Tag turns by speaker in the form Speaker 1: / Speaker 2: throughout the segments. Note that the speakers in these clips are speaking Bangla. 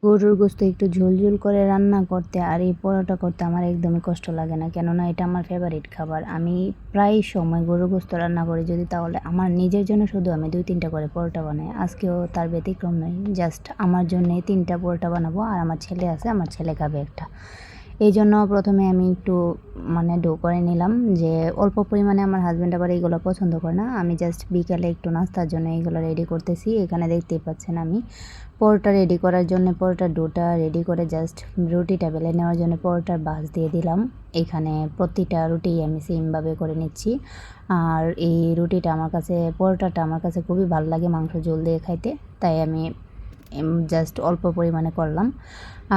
Speaker 1: গরুর গোশত একটু ঝোল ঝোল করে রান্না করতে আর এই পরোটা করতে আমার একদমই কষ্ট লাগে না, কেননা এটা আমার ফেভারিট খাবার। আমি প্রায় সময় গরুর গোশত রান্না করি যদি, তাহলে আমার নিজের জন্য শুধু আমি 2-3টা করে পরোটা বানাই। আজকেও তার ব্যতিক্রম নয়, জাস্ট আমার জন্যে 3টা পরোটা বানাবো। আর আমার ছেলে আছে, আমার ছেলে খাবে একটা। এই জন্য প্রথমে আমি একটু ডো করে নিলাম, যে অল্প পরিমাণে। আমার হাজব্যান্ড আবার এইগুলো পছন্দ করে না। আমি জাস্ট বিকালে একটু নাস্তার জন্য এইগুলো রেডি করতেছি। এখানে দেখতেই পাচ্ছেন আমি পরোটা রেডি করার জন্য পরোটার ডোটা রেডি করে জাস্ট রুটিটা বেলে নেওয়ার জন্য পরোটার বাস দিয়ে দিলাম। এখানে প্রতিটা রুটি আমি সেমভাবে করে নিচ্ছি। আর এই রুটিটা আমার কাছে, পরোটাটা আমার কাছে খুবই ভালো লাগে মাংস ঝোল দিয়ে খাইতে, তাই আমি জাস্ট অল্প পরিমাণে করলাম।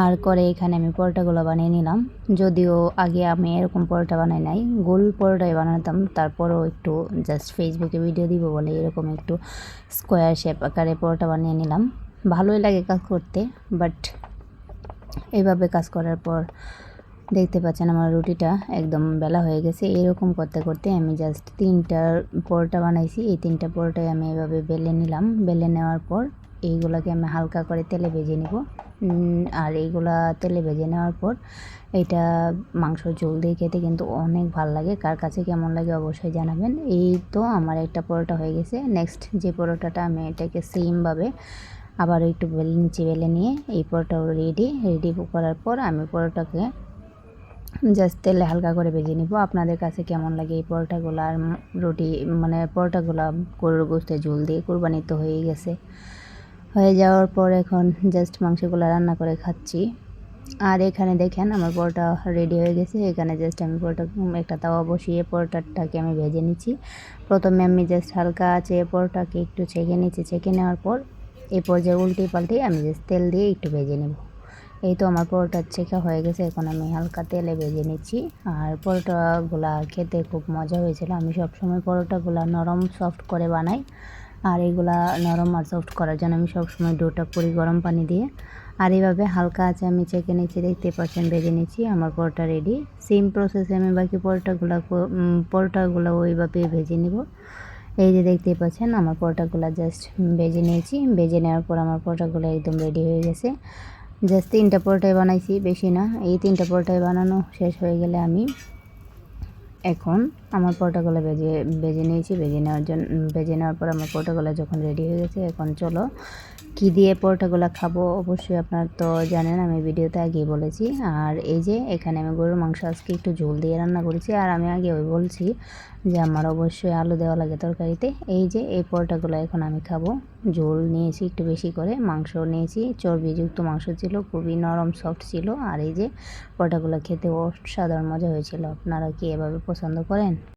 Speaker 1: আর করে এখানে আমি পরোটাগুলো বানিয়ে নিলাম। যদিও আগে আমি এরকম পরোটা বানাই নাই, গোল পরোটাই বানাতাম। তারপরও একটু জাস্ট ফেসবুকে ভিডিও দিব বলে এরকম একটু স্কোয়ার শেপ আকারে পরোটা বানিয়ে নিলাম। ভালোই লাগে কাজ করতে, বাট এইভাবে কাজ করার পর দেখতে পাচ্ছেন আমার রুটিটা একদম বেলা হয়ে গেছে। এরকম করতে করতে আমি জাস্ট 3টা পরোটা বানাইছি। এই 3টা পরোটাই আমি এভাবে বেলে নিলাম। বেলে নেওয়ার পর এইগুলাকে আমি হালকা করে তেলে ভেজে নিব। আর এইগুলা তেলে ভেজে নেওয়ার পর এটা মাংস ঝোল দিয়ে খেতে কিন্তু অনেক ভালো লাগে। কার কাছে কেমন লাগে অবশ্যই জানাবেন। এই তো আমার একটা পরোটা হয়ে গেছে। নেক্সট যে পরোটাটা, আমি এটাকে সেমভাবে আবার একটু বেলে নিয়ে এই পরোটাও রেডি করার পর আমি পরোটাকে জাস্ট তেলে হালকা করে ভেজে নিব। আপনাদের কাছে কেমন লাগে এই পরোটাগুলো? আর রুটি পরোটাগুলো গরুর গোশতের ঝোল দিয়ে, কুরবানি তো হয়ে গেছে। হয়ে যাওয়ার পর এখন জাস্ট মাংসগুলো রান্না করে খাচ্ছি। আর এখানে দেখেন আমার পরোটা রেডি হয়ে গেছে। এখানে জাস্ট আমি একটা তাওয়া বসিয়ে পরোটাটাকে আমি ভেজে নিচ্ছি। প্রথমে আমি জাস্ট হালকা আছে পরোটাকে একটু ছেঁকে নিচ্ছি। ছেঁকে নেওয়ার পর এই পর্যায়ে উল্টে পাল্টে আমি জাস্ট তেল দিয়ে একটু ভেজে নেব। এই তো আমার পরোটা ছেঁকা হয়ে গেছে। এখন আমি হালকা তেলে ভেজে নিচ্ছি। আর পরোটাগুলা খেতে খুব মজা হয়েছিল। আমি সবসময় পরোটাগুলা নরম সফট করে বানাই। আর এইগুলা নরম আর সফট করার জন্য আমি সবসময় ডোটা করি গরম পানি দিয়ে। আর এইভাবে হালকা আছে আমি ছেঁকে নিচ্ছি, দেখতে পাচ্ছেন ভেজে নিচ্ছি। আমার পরোটা রেডি। সেম প্রসেসে আমি বাকি পরোটাগুলো ওইভাবে ভেজে নিব। এই যে দেখতেই পাচ্ছেন আমার পরোটাগুলো জাস্ট ভেজে নিয়েছি। ভেজে নেওয়ার পর আমার পরোটাগুলো একদম রেডি হয়ে গেছে। জাস্ট 3টা পরোটাই বানাইছি, বেশি না। এই 3টা পরোটাই বানানো শেষ হয়ে গেলে আমি এখন আমার পরোটাগুলো ভেজে নিয়েছি। ভেজে নেওয়ার পর আমার পরোটাগুলো যখন রেডি হয়ে গেছে, এখন চলো কী দিয়ে পরোটাগুলো খাবো অবশ্যই আপনারা তো জানেন, আমি ভিডিওতে আগেই বলেছি। আর এই যে এখানে আমি গরুর মাংস আজকে একটু ঝোল দিয়ে রান্না করেছি। আর আমি আগে বলছি যে আমার অবশ্যই আলু দেওয়া লাগে তরকারিতে। এই যে এই পরোটাগুলো এখন আমি খাবো। ঝোল নিয়েছি একটু বেশি করে, মাংস নিয়েছি, চর্বিযুক্ত মাংস ছিল, খুবই নরম সফট ছিল। আর এই যে পরোটাগুলো খেতে অসাধারণ মজা হয়েছিল। আপনারা কি এভাবে পছন্দ করেন?